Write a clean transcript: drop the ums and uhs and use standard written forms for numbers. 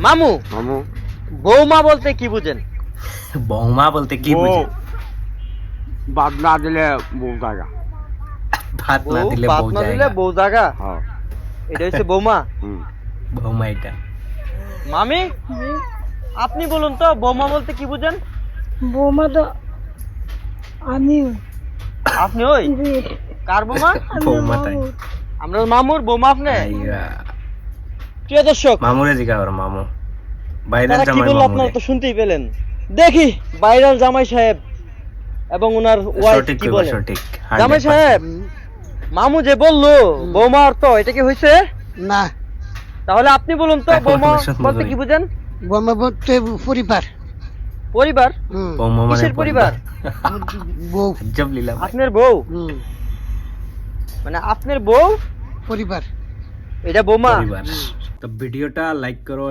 মামু মামু বৌমা বলতে কি বুঝেন? বৌমা বলতে কি বুঝে? বাদ না দিলে বউ জায়গা। ভাত না বউ দিলে ভাত বউ না দিলে জায়গা। বউ জাগা, হ্যাঁ এটা হচ্ছে বৌমা। বৌমা এটা। মামি আপনি বলুন তো বৌমা বলতে কি বুঝেন? বৌমা তো আমি আপনি ওই কার বৌমা? বৌমা তাই। আমরা মামুর বৌমা আপনি। আইয়া, প্রিয় দর্শক, মামুরে জিগা ওর মামু বাইরের তারা কি জামাই বললো মামুরে। আপনারা তো শুনতেই পেলেন। দেখি ভাইরাল জামাই সাহেব এবং ওনার ওয়াইফ সঠিক কি কইবা, বলে। সঠিক জামাই 100%। সাহেব, মামু যে বললো বৌমা অর্থ এটা কি হয়েছে? না, তাহলে আপনি বলুন তো এখন বৌমা আমি শুনবো বলতে কই? কি বুঝেন? বৌমা বলতে পরিবার। পরিবার? বৌমা মানে কিসের পরিবার? বউ। জব লীলা ভাই। আপনার বউ, হুম, মানে আপনার বউ পরিবার। এটা বৌমা। পরিবার। তো ভিডিওটা লাইক করো,